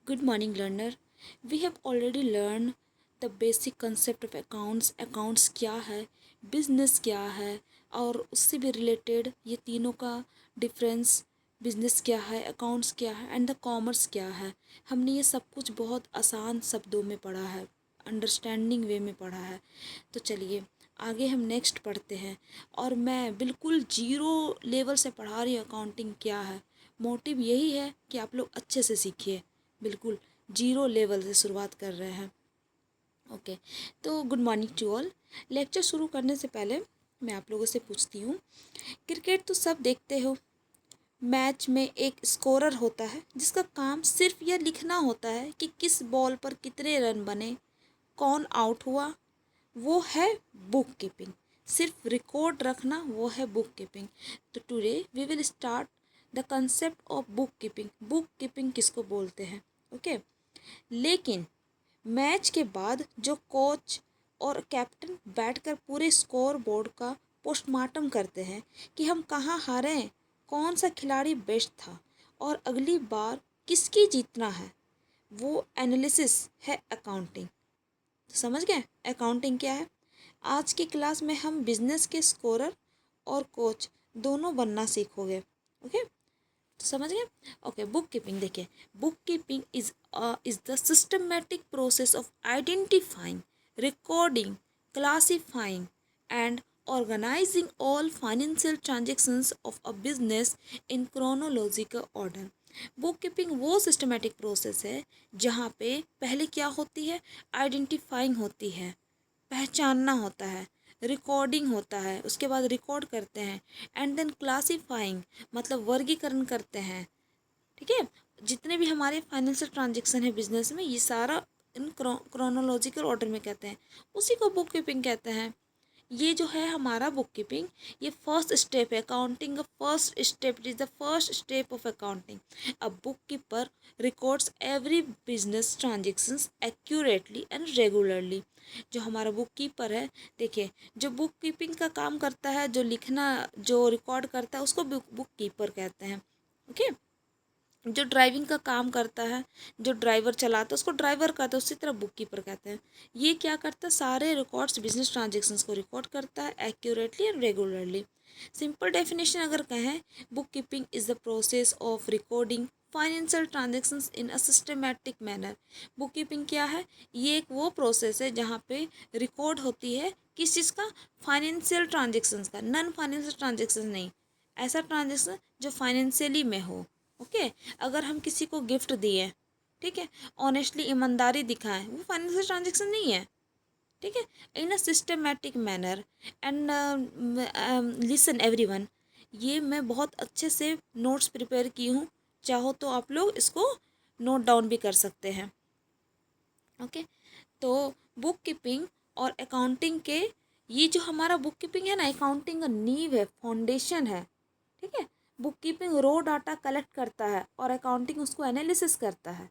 Good morning, learner. We have already learned the basic concept of accounts. Accounts क्या है, business क्या है, और उससे भी रिलेटेड ये तीनों का डिफरेंस, बिजनेस क्या है, अकाउंट्स क्या है एंड द कॉमर्स क्या है। हमने ये सब कुछ बहुत आसान शब्दों में पढ़ा है, अंडरस्टैंडिंग वे में पढ़ा है। तो चलिए आगे हम नेक्स्ट पढ़ते हैं। और मैं बिल्कुल जीरो लेवल से पढ़ा रही हूँ अकाउंटिंग क्या है। मोटिव यही है कि आप लोग अच्छे से सीखिए, बिल्कुल जीरो लेवल से शुरुआत कर रहे हैं। ओके, तो good morning to all. Lecture शुरू करने से पहले मैं आप लोगों से पूछती हूँ, क्रिकेट तो सब देखते हो। मैच में एक स्कोरर होता है जिसका काम सिर्फ यह लिखना होता है कि किस बॉल पर कितने रन बने, कौन आउट हुआ। वो है बुक कीपिंग, सिर्फ रिकॉर्ड रखना, वो है बुक कीपिंग। तो today we will start the concept of book keeping. Book keeping किसको बोलते हैं, ओके। लेकिन मैच के बाद जो कोच और कैप्टन बैठकर पूरे स्कोर बोर्ड का पोस्टमार्टम करते हैं कि हम कहाँ हारे, कौन सा खिलाड़ी बेस्ट था और अगली बार किसकी जीतना है, वो एनालिसिस है अकाउंटिंग। समझ गए अकाउंटिंग क्या है। आज की क्लास में हम बिजनेस के स्कोरर और कोच दोनों बनना सीखोगे, ओके। समझ गए। ओके, बुक कीपिंग देखिए। Book keeping is the systematic process of identifying, recording, classifying and organizing all financial transactions of a business in chronological order। Book keeping वो सिस्टमेटिक प्रोसेस है जहाँ पे पहले क्या होती है, आइडेंटिफाइंग होती है, पहचानना होता है, रिकॉर्डिंग होता है, उसके बाद रिकॉर्ड करते हैं, एंड देन क्लासीफाइंग मतलब वर्गीकरण करते हैं। ठीक है, जितने भी हमारे फाइनेंशियल ट्रांजेक्शन है बिजनेस में, ये सारा इन क्रोनोलॉजिकल ऑर्डर में कहते हैं, उसी को बुक कीपिंग कहते हैं। ये जो है हमारा बुक कीपिंग, ये फर्स्ट स्टेप है अकाउंटिंग का। First step, it is the first step of accounting. A book keeper records every business transactions accurately and regularly. जो हमारा बुक कीपर है, देखिए, जो बुक कीपिंग का काम करता है, जो लिखना, जो रिकॉर्ड करता है, उसको बुक कीपर कहते हैं, ओके। जो ड्राइविंग का काम करता है, जो ड्राइवर चलाता है, उसको ड्राइवर कहते हैं, उसी तरह बुक कीपर कहते हैं। ये क्या करता है, सारे रिकॉर्ड्स, बिजनेस ट्रांजेक्शन्स को रिकॉर्ड करता है accurately and regularly. Simple definition अगर कहें, book keeping is the process of recording financial transactions in a systematic manner. Book keeping क्या है, ये एक वो प्रोसेस है जहाँ पे रिकॉर्ड होती है किस चीज़ का, फाइनेंशियल ट्रांजेक्शन्स का, नॉन फाइनेंशियल ट्रांजेक्शन नहीं, ऐसा ट्रांजेक्शन जो फाइनेंशियली में हो, ओके। अगर हम किसी को गिफ्ट दिए, ठीक है, ऑनेस्टली ईमानदारी दिखाएं, वो फाइनेंशियल ट्रांजेक्शन नहीं है, ठीक है। In a systematic manner and listen everyone. ये मैं बहुत अच्छे से नोट्स प्रिपेयर की हूँ, चाहो तो आप लोग इसको नोट डाउन भी कर सकते हैं, ओके। तो बुक कीपिंग और अकाउंटिंग के, ये जो हमारा बुक कीपिंग है ना, अकाउंटिंग का नींव है, फाउंडेशन है, ठीक है। बुक कीपिंग रो डाटा कलेक्ट करता है और अकाउंटिंग उसको एनालिसिस करता है।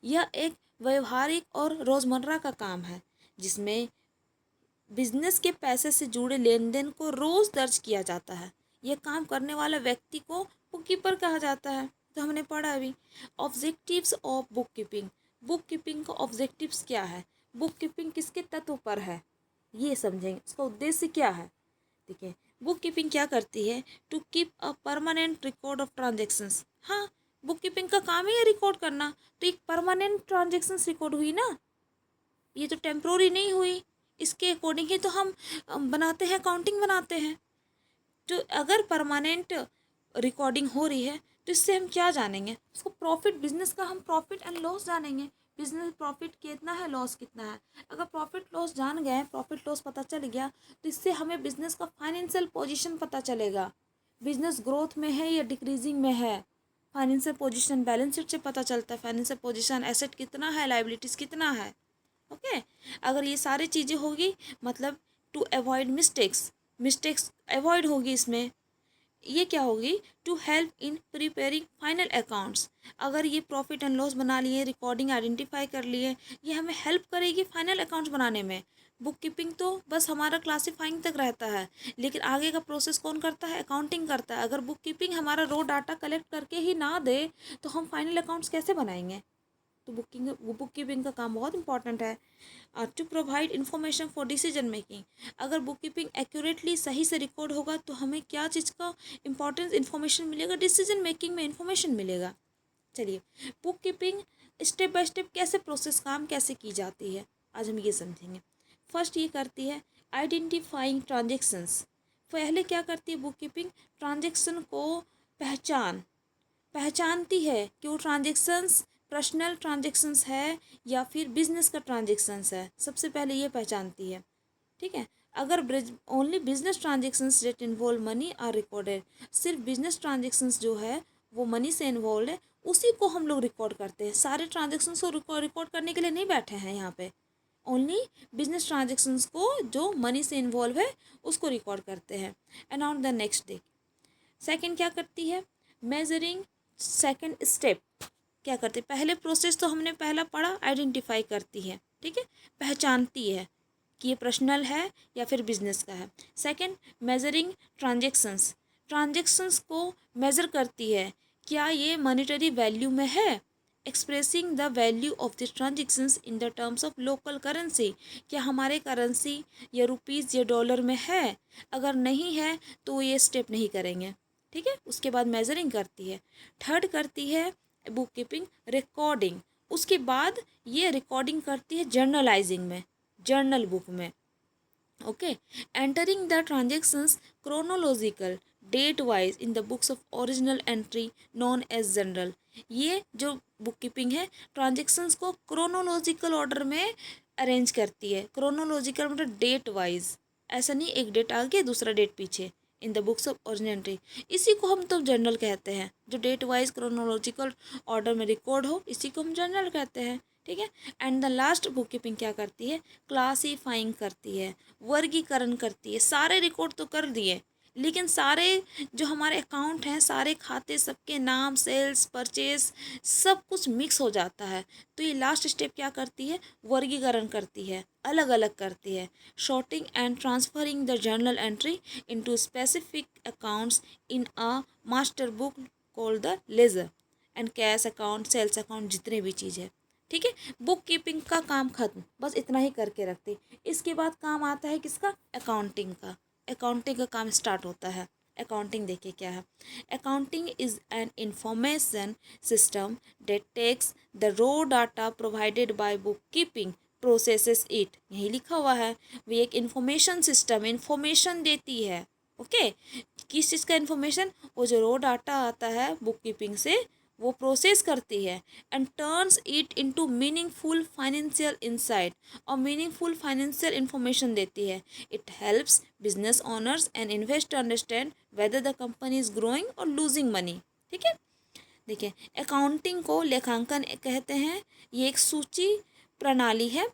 यह एक व्यवहारिक और रोज़मर्रा का काम है जिसमें बिजनेस के पैसे से जुड़े लेन देन को रोज़ दर्ज किया जाता है। यह काम करने वाला व्यक्ति को बुक कीपर कहा जाता है। तो हमने पढ़ा अभी objectives of book keeping. Book keeping का ऑब्जेक्टिव्स क्या है, बुक कीपिंग किसके तत्व पर है, ये समझेंगे, उसका उद्देश्य क्या है। देखिए, बुक कीपिंग क्या करती है, to keep a permanent record of transactions. हाँ, बुक कीपिंग का काम ही है रिकॉर्ड करना, तो एक परमानेंट ट्रांजेक्शन्स रिकॉर्ड हुई ना, ये तो टेम्प्रोरी नहीं हुई। इसके अकॉर्डिंग ही तो हम बनाते हैं, अकाउंटिंग बनाते हैं। तो अगर परमानेंट रिकॉर्डिंग हो रही है तो इससे हम क्या जानेंगे, उसको प्रॉफिट, बिजनेस का हम प्रॉफिट एंड लॉस जानेंगे। बिजनेस प्रॉफिट कितना है, लॉस कितना है। अगर प्रॉफिट लॉस जान गए, प्रॉफिट लॉस पता चल गया, तो इससे हमें बिजनेस का फाइनेंशियल पोजीशन पता चलेगा, बिजनेस ग्रोथ में है या डिक्रीजिंग में है। फाइनेंशियल पोजीशन बैलेंस शीट से पता चलता है, फाइनेंशियल पोजीशन, एसेट कितना है, लाइबिलिटीज़ कितना है, ओके। अगर ये सारी चीज़ें होगी, मतलब to avoid mistakes, mistakes avoid होगी इसमें। ये क्या होगी, to help in preparing final accounts. अगर ये प्रॉफिट एंड लॉस बना लिए, रिकॉर्डिंग आइडेंटिफाई कर लिए, ये हमें हेल्प करेगी फाइनल अकाउंट्स बनाने में। बुक कीपिंग तो बस हमारा क्लासीफाइंग तक रहता है, लेकिन आगे का प्रोसेस कौन करता है, अकाउंटिंग करता है। अगर बुक कीपिंग हमारा रो डाटा कलेक्ट करके ही ना दे तो हम फाइनल अकाउंट्स कैसे बनाएंगे, तो बुक कीपिंग का काम बहुत इंपॉर्टेंट है। To provide information for decision making, अगर बुक कीपिंग एक्यूरेटली सही से रिकॉर्ड होगा तो हमें क्या चीज़ का इंपॉर्टेंस इन्फॉर्मेशन मिलेगा, डिसीजन मेकिंग में इंफॉर्मेशन मिलेगा। चलिए, book keeping step by step कैसे प्रोसेस काम कैसे की जाती है, आज हम ये समझेंगे। फर्स्ट ये करती है आइडेंटिफाइंग ट्रांजेक्शंस। पहले क्या करती है बुक कीपिंग, ट्रांजेक्शन को पहचानती है कि वो ट्रांजेक्शन्स पर्सनल ट्रांजेक्शन्स है या फिर बिजनेस का ट्रांजेक्शन्स है, सबसे पहले ये पहचानती है। ठीक है, अगर only business transactions that involve money are recorded, सिर्फ बिजनेस ट्रांजेक्शन्स जो है वो मनी से इन्वॉल्व है, उसी को हम लोग रिकॉर्ड करते हैं। सारे ट्रांजेक्शन्स को रिकॉर्ड करने के लिए नहीं बैठे हैं यहाँ पे, ओनली बिजनेस ट्रांजेक्शन्स को जो मनी से इन्वॉल्व है उसको रिकॉर्ड करते हैं। And on the next day second क्या करती है, मेजरिंग सेकंड स्टेप क्या करते हैं, पहले प्रोसेस तो हमने पहला पढ़ा, आइडेंटिफाई करती है, ठीक है, पहचानती है कि ये पर्सनल है या फिर बिजनेस का है। सेकंड, मेजरिंग ट्रांजेक्शंस, ट्रांजेक्शंस को मेज़र करती है, क्या ये मॉनेटरी वैल्यू में है, expressing the value of the transactions in the terms of local currency, क्या हमारे करेंसी या रुपीज़ या डॉलर में है, अगर नहीं है तो ये स्टेप नहीं करेंगे। ठीक है, उसके बाद मेजरिंग करती है। थर्ड करती है बुक कीपिंग रिकॉर्डिंग, उसके बाद ये रिकॉर्डिंग करती है जर्नलाइजिंग में, जर्नल बुक में। Okay, entering the transactions chronological date wise in the books of original entry known as journal, ये जो बुक कीपिंग है ट्रांजेक्शंस को क्रोनोलॉजिकल ऑर्डर में अरेंज करती है। क्रोनोलॉजिकल मतलब डेट वाइज, ऐसा नहीं एक डेट आगे दूसरा डेट पीछे, इन the books of original entry, इसी को हम तो जर्नल कहते हैं। जो डेट वाइज क्रोनोलॉजिकल ऑर्डर में रिकॉर्ड हो इसी को हम जर्नल कहते हैं। ठीक है, and the last book keeping क्या करती है, क्लासीफाइंग करती है, वर्गीकरण करती है। सारे रिकॉर्ड तो कर दिए, लेकिन सारे जो हमारे अकाउंट हैं, सारे खाते, सबके नाम, सेल्स, परचेज, सब कुछ मिक्स हो जाता है। तो ये लास्ट स्टेप क्या करती है, वर्गीकरण करती है, अलग अलग करती है। Sorting and transferring the journal entry into specific accounts in a master book called the ledger, and cash account, sales account, जितने भी चीज़ है। ठीक है, बुक कीपिंग का काम खत्म, बस इतना ही करके रखते। इसके बाद काम आता है किसका, अकाउंटिंग का। अकाउंटिंग का काम स्टार्ट होता है। अकाउंटिंग देखिए क्या है, accounting is an information system that takes the raw data provided by book keeping processes it, यही लिखा हुआ है। वो एक इंफॉर्मेशन सिस्टम इंफॉर्मेशन देती है। ओके, किस चीज़ का इंफॉर्मेशन, वो जो रॉ डाटा आता है बुक कीपिंग से वो प्रोसेस करती है, and turns it into meaningful financial insight, और मीनिंगफुल फाइनेंशियल इंफॉर्मेशन देती है। It helps business owners and investor understand whether the company is growing और लूजिंग मनी। ठीक है, देखिए अकाउंटिंग को लेखांकन कहते हैं। ये एक सूची प्रणाली है।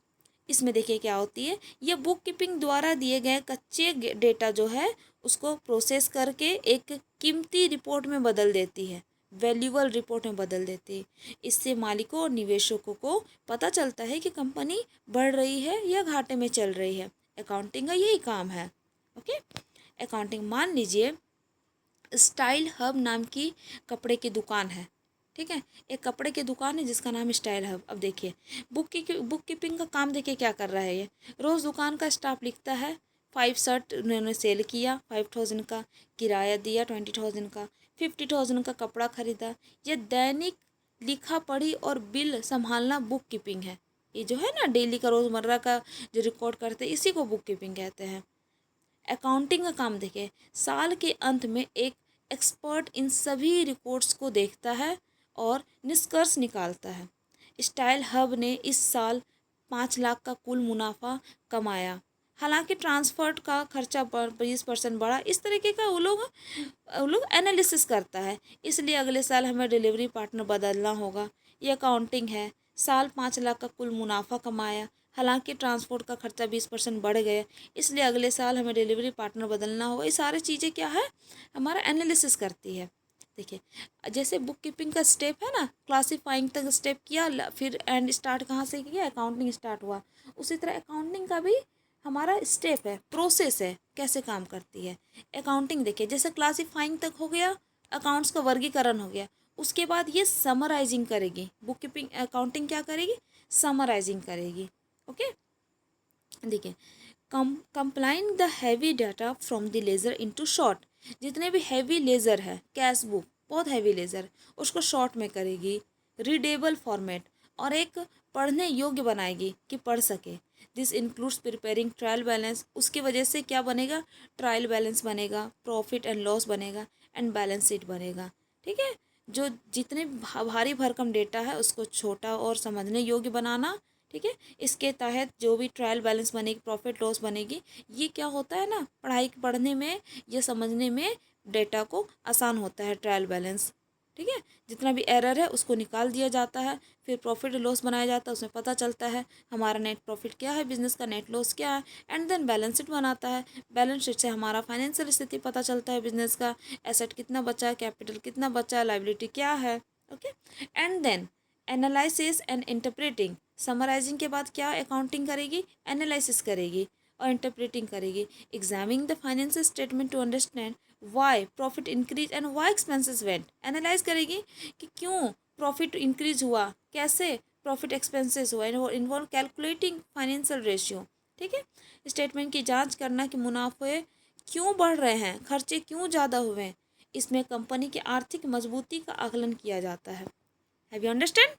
इसमें देखिए क्या होती है, ये बुक कीपिंग द्वारा दिए गए कच्चे डेटा जो है उसको प्रोसेस करके एक कीमती रिपोर्ट में बदल देती है, वैल्यूबल रिपोर्ट में बदल देती है। इससे मालिकों और निवेशकों को पता चलता है कि कंपनी बढ़ रही है या घाटे में चल रही है। अकाउंटिंग का यही काम है। ओके, अकाउंटिंग, मान लीजिए स्टाइल हब नाम की कपड़े की दुकान है। ठीक है, एक कपड़े की दुकान है जिसका नाम स्टाइल हब। अब देखिए बुक कीपिंग का काम देखिए क्या कर रहा है ये, रोज़ दुकान का स्टाफ लिखता है 5 शर्ट उन्होंने सेल किया 5000 का, किराया दिया 20,000 का, 50,000 का कपड़ा खरीदा। ये दैनिक लिखा पढ़ी और बिल संभालना बुक कीपिंग है। ये जो है ना डेली का रोज़मर्रा का जो रिकॉर्ड करते हैं इसी को बुक कीपिंग कहते हैं। अकाउंटिंग का काम देखिए, साल के अंत में एक एक्सपर्ट इन सभी रिपोर्ट्स को देखता है और निष्कर्ष निकालता है। स्टाइल हब ने इस साल 5 लाख का कुल मुनाफा कमाया, हालांकि ट्रांसपोर्ट का खर्चा 20% बढ़ा। इस तरीके का वो लोग एनालिसिस करता है, इसलिए अगले साल हमें डिलीवरी पार्टनर बदलना होगा। ये अकाउंटिंग है। साल 5 लाख का कुल मुनाफा कमाया, हालांकि ट्रांसपोर्ट का खर्चा 20% बढ़ गया, इसलिए अगले साल हमें डिलीवरी पार्टनर बदलना होगा। ये सारी चीज़ें क्या है, हमारा एनालिसिस करती है। देखिए जैसे बुक कीपिंग का स्टेप है ना, क्लासीफाइंग तक स्टेप किया, फिर एंड स्टार्ट कहाँ से किया, अकाउंटिंग स्टार्ट हुआ। उसी तरह अकाउंटिंग का भी हमारा स्टेप है, प्रोसेस है, कैसे काम करती है अकाउंटिंग। देखिए जैसे क्लासीफाइंग तक हो गया, अकाउंट्स का वर्गीकरण हो गया, उसके बाद ये समराइजिंग करेगी, बुक कीपिंग अकाउंटिंग क्या करेगी, समराइजिंग करेगी। ओके, देखिए, complying the heavy data from the laser into short, जितने भी हैवी लेज़र है, कैश बुक बहुत हैवी लेज़र, उसको शॉर्ट में करेगी, रीडेबल फॉर्मेट, और एक पढ़ने योग्य बनाएगी कि पढ़ सके। This includes preparing trial balance, उसकी वजह से क्या बनेगा, ट्रायल बैलेंस बनेगा, प्रॉफिट एंड लॉस बनेगा, एंड बैलेंस शीट बनेगा। ठीक है, जो जितने भारी भरकम डेटा है उसको छोटा और समझने योग्य बनाना। ठीक है, इसके तहत जो भी ट्रायल बैलेंस बनेगी, प्रॉफिट लॉस बनेगी, ये क्या होता है ना, पढ़ने में या समझने में डेटा को आसान होता है ट्रायल बैलेंस। ठीक है, जितना भी एरर है उसको निकाल दिया जाता है, फिर प्रॉफिट लॉस बनाया जाता है, उसमें पता चलता है हमारा नेट प्रॉफिट क्या है, बिजनेस का नेट लॉस क्या है, एंड देन बैलेंस शीट बनाता है। बैलेंस शीट से हमारा फाइनेंशियल स्थिति पता चलता है, बिजनेस का एसेट कितना बचा है, कैपिटल कितना बचा है, लाइबिलिटी क्या है। Okay, and then analysis and interpreting, summarizing के बाद क्या अकाउंटिंग करेगी, एनालिसिस करेगी और इंटरप्रेटिंग करेगी। Examining the financial statement to understand why profit increase and why expenses went, analyze करेगी कि क्यों प्रॉफिट इंक्रीज हुआ, कैसे प्रॉफिट एक्सपेंसेस हुआ, इन्वॉल्व कैलकुलेटिंग फाइनेंशियल रेशियो। ठीक है, स्टेटमेंट की जांच करना कि मुनाफे क्यों बढ़ रहे हैं, खर्चे क्यों ज़्यादा हुए हैं, इसमें कंपनी की आर्थिक मजबूती का आकलन किया जाता है। Have you understand?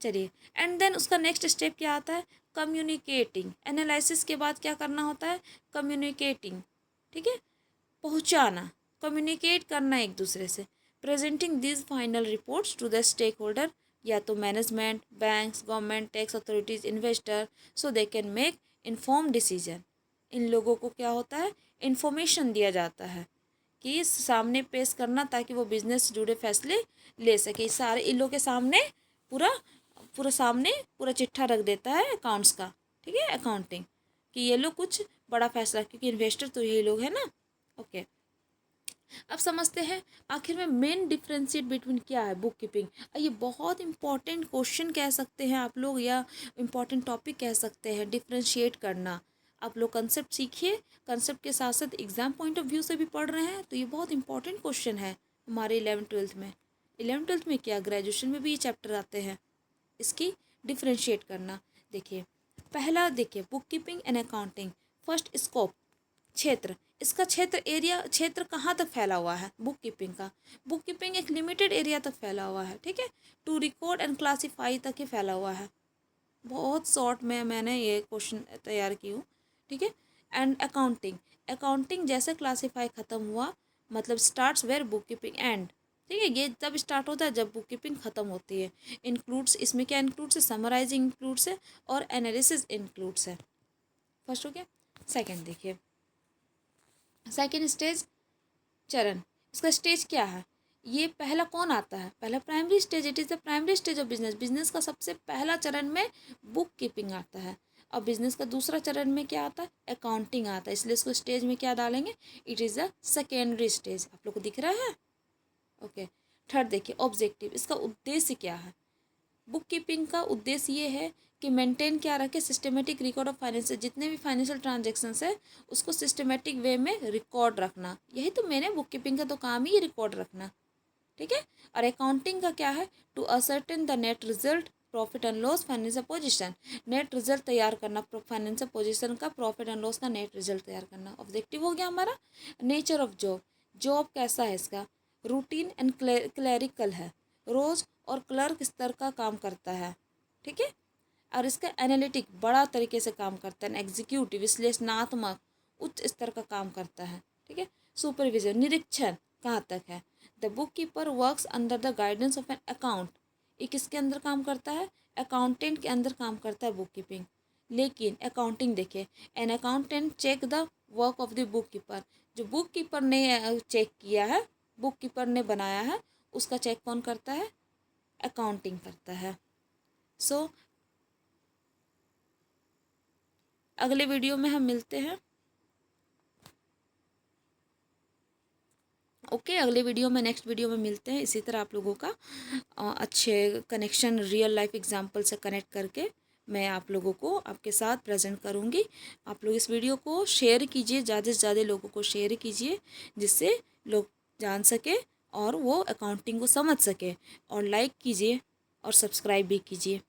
चलिए, एंड देन उसका नेक्स्ट स्टेप क्या आता है, कम्युनिकेटिंग। एनालिसिस के बाद क्या करना होता है, कम्युनिकेटिंग। ठीक है, पहुंचाना, कम्युनिकेट करना एक दूसरे से। Presenting this final reports to the stakeholder, या तो management, banks, government, tax authorities, investor, so they can make inform decision. इन लोगों को क्या होता है, इन्फॉर्मेशन दिया जाता है कि सामने पेश करना, ताकि वो बिजनेस से जुड़े फैसले ले सके। सारे इन लोगों के सामने पूरा पूरा सामने पूरा चिट्ठा रख देता है अकाउंट्स का। ठीक है, अकाउंटिंग कि ये लोग कुछ बड़ा फैसला, क्योंकि इन्वेस्टर तो यही लोग हैं ना। ओके, अब समझते हैं आखिर में मेन डिफ्रेंशिएट बिटवीन क्या है बुक कीपिंग। ये बहुत इंपॉर्टेंट क्वेश्चन कह सकते हैं आप लोग, या इम्पॉर्टेंट टॉपिक कह सकते हैं, डिफ्रेंशिएट करना। आप लोग कंसेप्ट सीखिए, कंसेप्ट के साथ साथ एग्जाम पॉइंट ऑफ व्यू से भी पढ़ रहे हैं, तो ये बहुत इंपॉर्टेंट क्वेश्चन है हमारे 11th-12th में। 11th-12th में क्या, ग्रेजुएशन में भी ये चैप्टर आते हैं, इसकी डिफ्रेंशिएट करना। देखिए, पहला देखिए, book keeping and accounting. First, scope, क्षेत्र। इसका क्षेत्र कहाँ तक फैला हुआ है बुक कीपिंग का, बुक कीपिंग एक लिमिटेड एरिया तक फैला हुआ है। ठीक है, टू रिकॉर्ड एंड क्लासीफाई तक ही फैला हुआ है। बहुत शॉर्ट में मैंने ये क्वेश्चन तैयार की हूँ। ठीक है, एंड अकाउंटिंग, अकाउंटिंग जैसे क्लासीफाई ख़त्म हुआ, मतलब starts where book keeping end. ठीक है, ये तब स्टार्ट होता है जब बुक कीपिंग ख़त्म होती है। इंक्लूड्स, इसमें क्या इंक्लूड्स है, समराइजिंग इंक्लूड्स है और एनालिसिस इंक्लूड्स है। फर्स्ट हो गया। सेकेंड देखिए, सेकेंड स्टेज, चरण, इसका स्टेज क्या है, ये पहला कौन आता है, पहला primary stage. It is the primary stage of business. Business का सबसे पहला चरण में बुक कीपिंग आता है, और बिजनेस का दूसरा चरण में क्या आता है, अकाउंटिंग आता है। इसलिए इसको स्टेज में क्या डालेंगे, it is the secondary stage. आप लोग को दिख रहा है? ओके, थर्ड देखिए, ऑब्जेक्टिव, इसका उद्देश्य क्या है। बुक कीपिंग का उद्देश्य ये है कि मेंटेन क्या रखे, सिस्टमेटिक रिकॉर्ड ऑफ फाइनेंशियल, जितने भी फाइनेंशियल ट्रांजेक्शन्स है उसको सिस्टमेटिक वे में रिकॉर्ड रखना। यही तो मैंने बुक कीपिंग का तो काम ही रिकॉर्ड रखना। ठीक है, और अकाउंटिंग का क्या है, to ascertain the net result, profit and loss, financial position. Net result तैयार करना, फाइनेंशियल पोजीशन का, प्रॉफिट एंड लॉस का नेट रिजल्ट तैयार करना। ऑब्जेक्टिव हो गया हमारा। नेचर ऑफ जॉब, जॉब कैसा है इसका, रूटीन एंड क्लैरिकल है, रोज़ और क्लर्क स्तर का काम करता है। ठीक है, और इसका एनालिटिक बड़ा तरीके से काम करता है, एग्जीक्यूटिव विश्लेषणात्मक उच्च स्तर का काम करता है। ठीक है, सुपरविजन, निरीक्षण कहाँ तक है। The book keeper works under the guidance of an account, ये किसके अंदर काम करता है, अकाउंटेंट के अंदर काम करता है बुक कीपिंग। लेकिन अकाउंटिंग देखिए, an accountant check the work of the book keeper, जो बुक कीपर ने चेक किया है, बुक कीपर ने बनाया है, उसका चेक कौन करता है, अकाउंटिंग करता है। सो अगले वीडियो में हम मिलते हैं। ओके, अगले वीडियो में, नेक्स्ट वीडियो में मिलते हैं। इसी तरह आप लोगों का अच्छे कनेक्शन रियल लाइफ एग्जांपल से कनेक्ट करके मैं आप लोगों को आपके साथ प्रेजेंट करूँगी। आप लोग इस वीडियो को शेयर कीजिए, ज़्यादा से ज़्यादा लोगों को शेयर कीजिए, जिससे लोग जान सके और वो अकाउंटिंग को समझ सके। और लाइक कीजिए और सब्सक्राइब भी कीजिए।